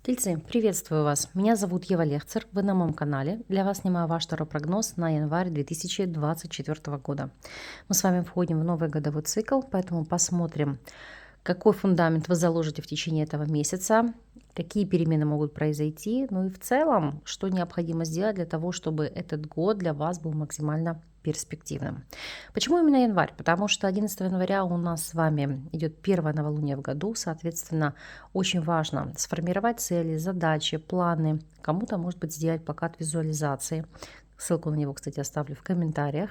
Тельцы, приветствую вас. Меня зовут Ева Лехцер, вы на моем канале. Для вас снимаю ваш второй прогноз на январь 2024 года. Мы с вами входим в новый годовой цикл, поэтому посмотрим, какой фундамент вы заложите в течение этого месяца, какие перемены могут произойти, ну и в целом, что необходимо сделать для того, чтобы этот год для вас был максимально перспективным. Почему именно январь? Потому что 11 января у нас с вами идет первое новолуние в году, соответственно, очень важно сформировать цели, задачи, планы. Кому-то, может быть, сделать плакат визуализации. Ссылку на него, кстати, оставлю в комментариях,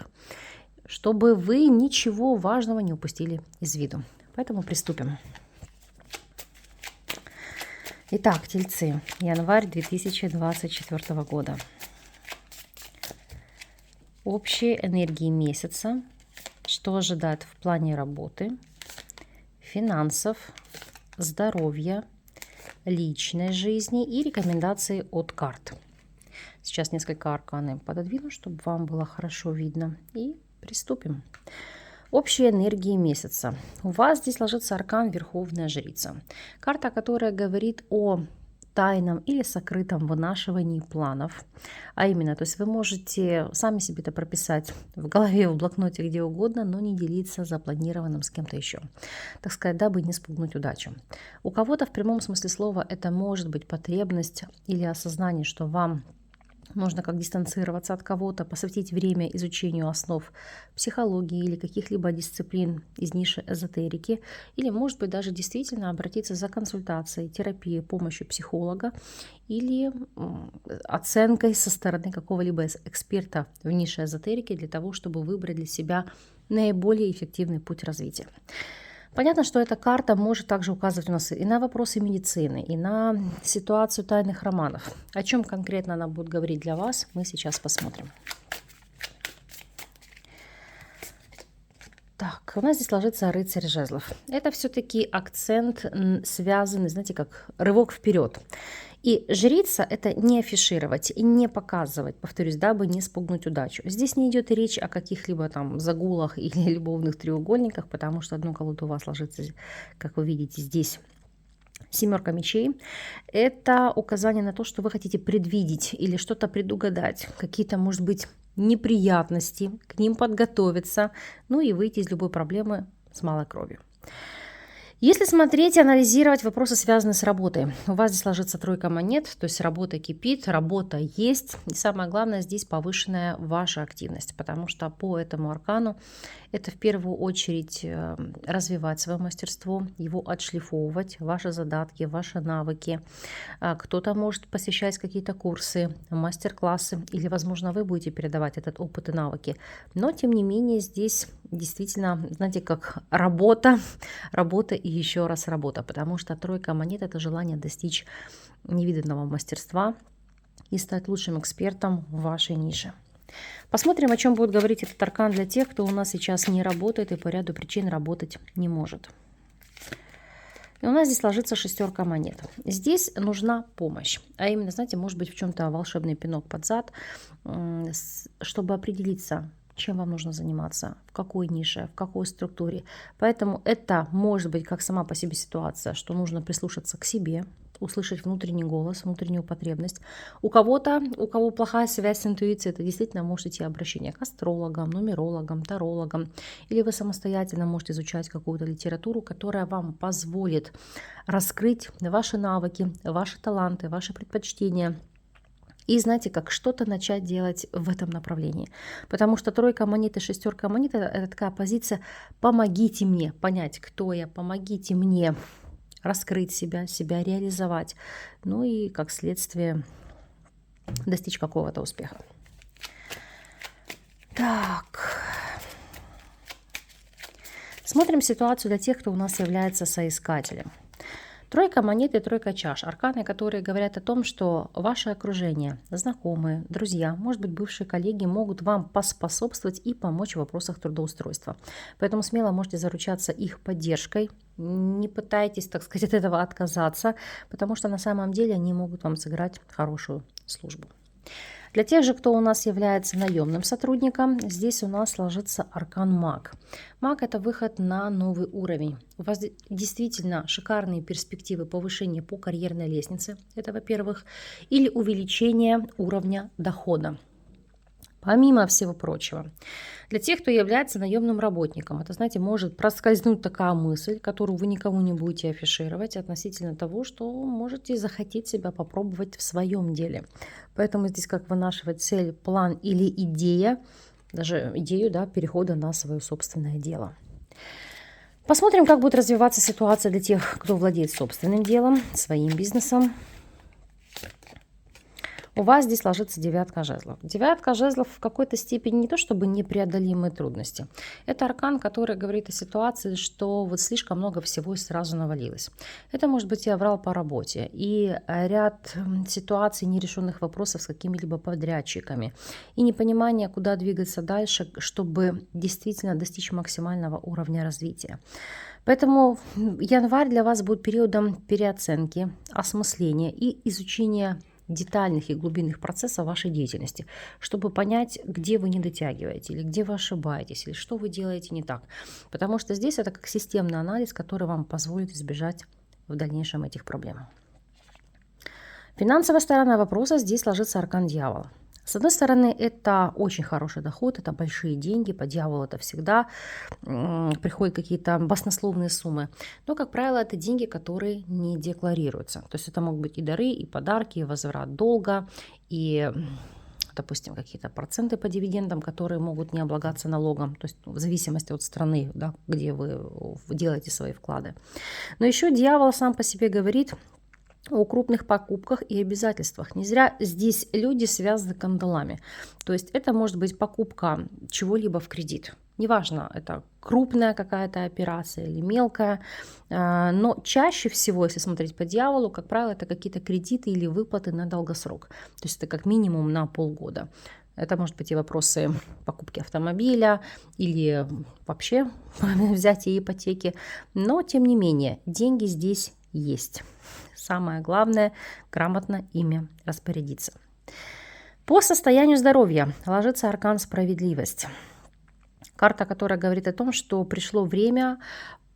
чтобы вы ничего важного не упустили из виду. Поэтому приступим. Итак, Тельцы, январь 2024 года. Общие энергии месяца, что ожидает в плане работы, финансов, здоровья, личной жизни и рекомендации от карт. Сейчас несколько арканы пододвину, чтобы вам было хорошо видно. И приступим. Общие энергии месяца. У вас здесь ложится аркан Верховная Жрица. Карта, которая говорит о тайном или сокрытом вынашивании планов. А именно, то есть вы можете сами себе это прописать в голове, в блокноте, где угодно, но не делиться запланированным с кем-то еще. Так сказать, дабы не спугнуть удачу. У кого-то в прямом смысле слова это может быть потребность или осознание, что вам нужно как дистанцироваться от кого-то, посвятить время изучению основ психологии или каких-либо дисциплин из ниши эзотерики, или, может быть, даже действительно обратиться за консультацией, терапией, помощью психолога или оценкой со стороны какого-либо эксперта в нише эзотерики для того, чтобы выбрать для себя наиболее эффективный путь развития. Понятно, что эта карта может также указывать у нас и на вопросы медицины, и на ситуацию тайных романов. О чем конкретно она будет говорить для вас, мы сейчас посмотрим. Так, у нас здесь ложится рыцарь жезлов. Это все-таки акцент, связанный, знаете, как рывок вперед. И жрица — это не афишировать и не показывать, повторюсь, дабы не спугнуть удачу. Здесь не идет речь о каких-либо там загулах или любовных треугольниках, потому что одну колоду у вас ложится, как вы видите, здесь семерка мечей. Это указание на то, что вы хотите предвидеть или что-то предугадать, какие-то, может быть, неприятности, к ним подготовиться, ну и выйти из любой проблемы с малой кровью. Если смотреть и анализировать вопросы, связанные с работой, у вас здесь ложится тройка монет, то есть работа кипит, работа есть. И самое главное, здесь повышенная ваша активность, потому что по этому аркану это в первую очередь развивать свое мастерство, его отшлифовывать, ваши задатки, ваши навыки. Кто-то может посещать какие-то курсы, мастер-классы, или, возможно, вы будете передавать этот опыт и навыки. Но, тем не менее, здесь действительно, знаете, как работа и еще раз работа, потому что тройка монет — это желание достичь невиданного мастерства и стать лучшим экспертом в вашей нише. Посмотрим, о чем будет говорить этот аркан для тех, кто у нас сейчас не работает и по ряду причин работать не может. И у нас здесь ложится шестерка монет. Здесь нужна помощь. А именно, знаете, может быть в чем-то волшебный пинок под зад, чтобы определиться, чем вам нужно заниматься, в какой нише, в какой структуре. Поэтому это может быть как сама по себе ситуация, что нужно прислушаться к себе, услышать внутренний голос, внутреннюю потребность. У кого-то, у кого плохая связь с интуицией, это действительно может идти обращение к астрологам, нумерологам, тарологам. Или вы самостоятельно можете изучать какую-то литературу, которая вам позволит раскрыть ваши навыки, ваши таланты, ваши предпочтения. И знаете, как что-то начать делать в этом направлении. Потому что тройка монет и шестерка монет — это такая позиция «помогите мне понять, кто я, помогите мне раскрыть себя, себя реализовать». Ну и как следствие достичь какого-то успеха. Так. Смотрим ситуацию для тех, кто у нас является соискателем. Тройка монет и тройка чаш. Арканы, которые говорят о том, что ваше окружение, знакомые, друзья, может быть, бывшие коллеги могут вам поспособствовать и помочь в вопросах трудоустройства. Поэтому смело можете заручаться их поддержкой. Не пытайтесь, так сказать, от этого отказаться, потому что на самом деле они могут вам сыграть хорошую службу. Для тех же, кто у нас является наемным сотрудником, здесь у нас ложится аркан Маг. Маг – это выход на новый уровень. У вас действительно шикарные перспективы повышения по карьерной лестнице, это во-первых, или увеличение уровня дохода. Помимо всего прочего, для тех, кто является наемным работником, это, знаете, может проскользнуть такая мысль, которую вы никому не будете афишировать относительно того, что можете захотеть себя попробовать в своем деле. Поэтому здесь как вынашивать цель, план или идея, даже идею, да, перехода на свое собственное дело. Посмотрим, как будет развиваться ситуация для тех, кто владеет собственным делом, своим бизнесом. У вас здесь ложится девятка жезлов. Девятка жезлов в какой-то степени не то чтобы непреодолимые трудности. Это аркан, который говорит о ситуации, что вот слишком много всего и сразу навалилось. Это может быть и аврал по работе, и ряд ситуаций, нерешенных вопросов с какими-либо подрядчиками, и непонимание, куда двигаться дальше, чтобы действительно достичь максимального уровня развития. Поэтому январь для вас будет периодом переоценки, осмысления и изучения детальных и глубинных процессов вашей деятельности, чтобы понять, где вы не дотягиваете, или где вы ошибаетесь, или что вы делаете не так. Потому что здесь это как системный анализ, который вам позволит избежать в дальнейшем этих проблем. Финансовая сторона вопроса, здесь ложится аркан дьявола. С одной стороны, это очень хороший доход, это большие деньги, по дьяволу это всегда приходят какие-то баснословные суммы. Но, как правило, это деньги, которые не декларируются. То есть это могут быть и дары, и подарки, и возврат долга, и, допустим, какие-то проценты по дивидендам, которые могут не облагаться налогом, то есть в зависимости от страны, да, где вы делаете свои вклады. Но еще дьявол сам по себе говорит о крупных покупках и обязательствах. Не зря здесь люди связаны кандалами. То есть это может быть покупка чего-либо в кредит. Неважно, это крупная какая-то операция или мелкая, но чаще всего, если смотреть по дьяволу, как правило, это какие-то кредиты или выплаты на долгосрок. То есть это как минимум на полгода. Это может быть и вопросы покупки автомобиля или вообще взятия ипотеки. Но, тем не менее, деньги здесь есть. Самое главное – грамотно ими распорядиться. По состоянию здоровья ложится аркан «Справедливость». Карта, которая говорит о том, что пришло время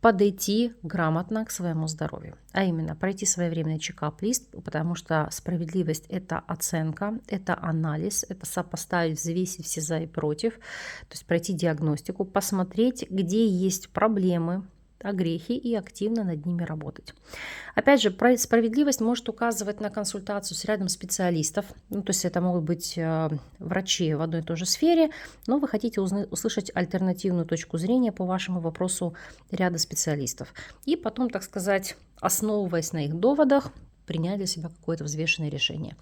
подойти грамотно к своему здоровью. А именно, пройти своевременный чекап-лист, потому что справедливость – это оценка, это анализ, это сопоставить, взвесить все за и против, то есть пройти диагностику, посмотреть, где есть проблемы, огрехи и активно над ними работать. Опять же, справедливость может указывать на консультацию с рядом специалистов. Ну, то есть это могут быть врачи в одной и той же сфере, но вы хотите услышать альтернативную точку зрения по вашему вопросу ряда специалистов. И потом, так сказать, основываясь на их доводах, принять для себя какое-то взвешенное решение.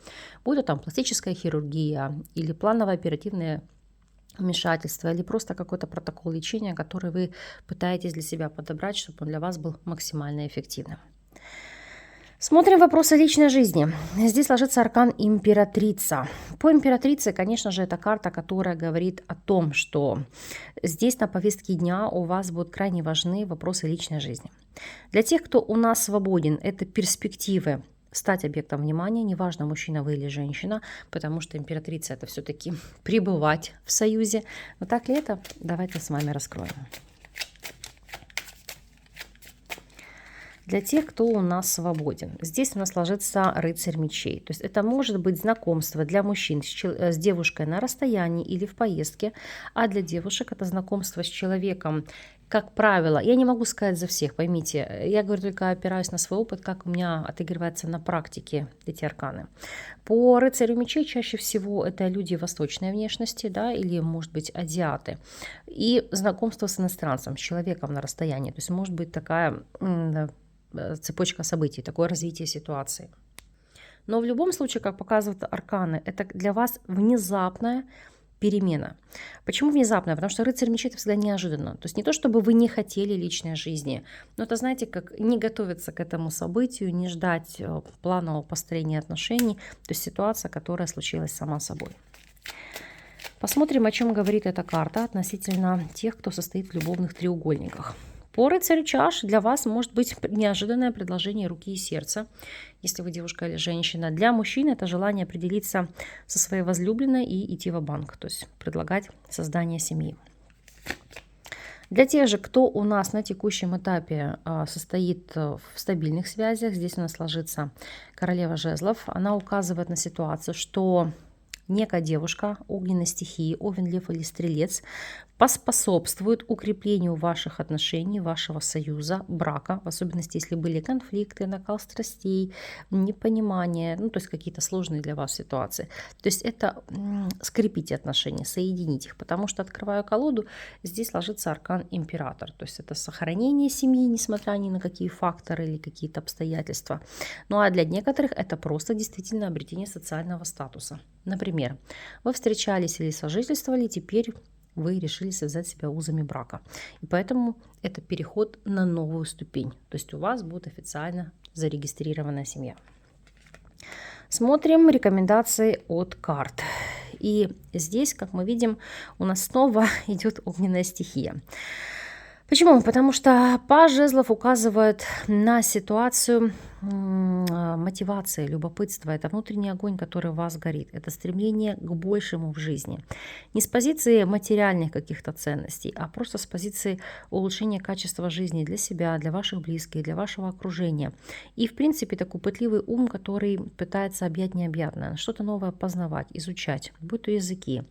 Будь то там пластическая хирургия или плановое оперативное вмешательство или просто какой-то протокол лечения, который вы пытаетесь для себя подобрать, чтобы он для вас был максимально эффективным. Смотрим вопросы личной жизни. Здесь ложится аркан императрица. По императрице, конечно же, это карта, которая говорит о том, что здесь на повестке дня у вас будут крайне важны вопросы личной жизни. Для тех, кто у нас свободен, это перспективы стать объектом внимания, неважно, мужчина вы или женщина, потому что императрица – это все-таки пребывать в союзе. Но так ли это? Давайте с вами раскроем. Для тех, кто у нас свободен. Здесь у нас ложится рыцарь мечей. То есть это может быть знакомство для мужчин с девушкой на расстоянии или в поездке, а для девушек это знакомство с человеком, как правило, я не могу сказать за всех, поймите, я говорю только опираюсь на свой опыт, как у меня отыгрывается на практике эти арканы. По рыцарю мечей чаще всего это люди восточной внешности, да, или, может быть, азиаты. И знакомство с иностранцем, с человеком на расстоянии. То есть может быть такая цепочка событий, такое развитие ситуации. Но в любом случае, как показывают арканы, это для вас внезапная перемена. Почему внезапная? Потому что рыцарь мечей – это всегда неожиданно. То есть не то, чтобы вы не хотели личной жизни, но это, знаете, как не готовиться к этому событию, не ждать планового построения отношений. То есть ситуация, которая случилась сама собой. Посмотрим, о чем говорит эта карта относительно тех, кто состоит в любовных треугольниках. По рыцарю чаш для вас может быть неожиданное предложение руки и сердца, если вы девушка или женщина. Для мужчин это желание определиться со своей возлюбленной и идти ва-банк, то есть предлагать создание семьи. Для тех же, кто у нас на текущем этапе состоит в стабильных связях, здесь у нас ложится королева жезлов. Она указывает на ситуацию, что некая девушка огненной стихии, овен, лев или стрелец, поспособствует укреплению ваших отношений, вашего союза, брака, в особенности, если были конфликты, накал страстей, непонимание, ну, то есть какие-то сложные для вас ситуации. То есть это скрепить отношения, соединить их, потому что, открываю колоду, здесь ложится аркан император, то есть это сохранение семьи, несмотря ни на какие факторы или какие-то обстоятельства. Ну а для некоторых это просто действительно обретение социального статуса. Например, вы встречались или сожительствовали, теперь вы решили связать себя узами брака. И поэтому это переход на новую ступень. То есть у вас будет официально зарегистрированная семья. Смотрим рекомендации от карт. И здесь, как мы видим, у нас снова идет огненная стихия. Почему? Потому что паж жезлов указывает на ситуацию мотивации, любопытства. Это внутренний огонь, который в вас горит. Это стремление к большему в жизни. Не с позиции материальных каких-то ценностей, а просто с позиции улучшения качества жизни для себя, для ваших близких, для вашего окружения. И, в принципе, такой пытливый ум, который пытается объять необъятное, что-то новое познавать, изучать, будь то языки,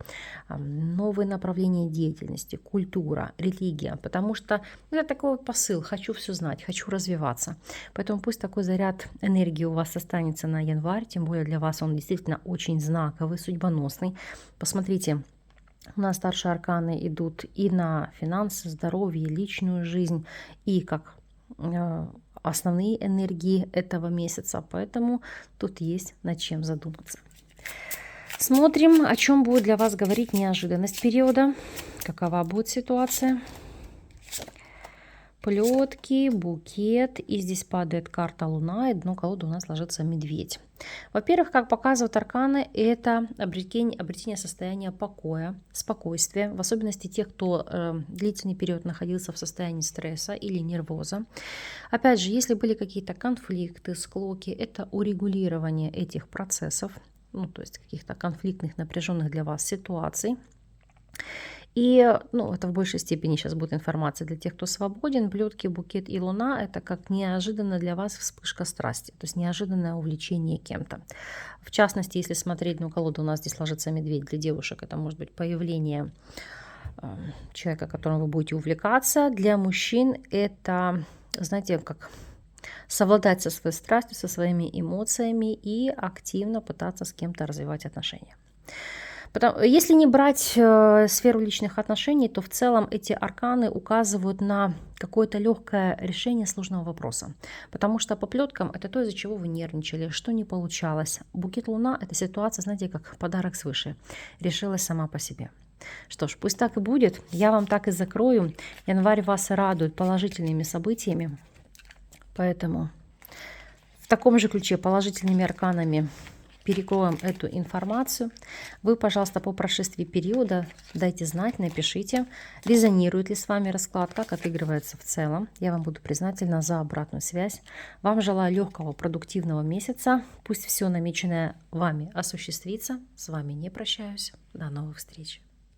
новые направления деятельности, культура, религия. Потому что это такой посыл: хочу все знать, хочу развиваться. Поэтому пусть такой заряд энергии у вас останется на январь, тем более для вас он действительно очень знаковый, судьбоносный. Посмотрите, у нас старшие арканы идут и на финансы, здоровье, личную жизнь, и как основные энергии этого месяца. Поэтому тут есть над чем задуматься. Смотрим, о чем будет для вас говорить неожиданность периода, какова будет ситуация. Плетки, букет, и здесь падает карта Луна, и дно колоды у нас ложится медведь. Во-первых, как показывают арканы, это обретение состояния покоя, спокойствия, в особенности тех, кто длительный период находился в состоянии стресса или нервоза. Опять же, если были какие-то конфликты, склоки, это урегулирование этих процессов, ну, то есть каких-то конфликтных, напряженных для вас ситуаций. И это в большей степени сейчас будет информация для тех, кто свободен. Плетки, букет и луна – это как неожиданно для вас вспышка страсти, то есть неожиданное увлечение кем-то. В частности, если смотреть на колоду, у нас здесь ложится медведь. Для девушек это может быть появление человека, которым вы будете увлекаться. Для мужчин это, знаете, как совладать со своей страстью, со своими эмоциями и активно пытаться с кем-то развивать отношения. Если не брать сферу личных отношений, то в целом эти арканы указывают на какое-то легкое решение сложного вопроса. Потому что по плеткам это то, из-за чего вы нервничали, что не получалось. Букет луна – это ситуация, знаете, как подарок свыше. Решилась сама по себе. Что ж, пусть так и будет. Я вам так и закрою. Январь вас радует положительными событиями. Поэтому в таком же ключе положительными арканами перекроем эту информацию. Вы, пожалуйста, по прошествии периода дайте знать, напишите, резонирует ли с вами расклад, как отыгрывается в целом. Я вам буду признательна за обратную связь. Вам желаю легкого, продуктивного месяца. Пусть все намеченное вами осуществится. С вами не прощаюсь. До новых встреч.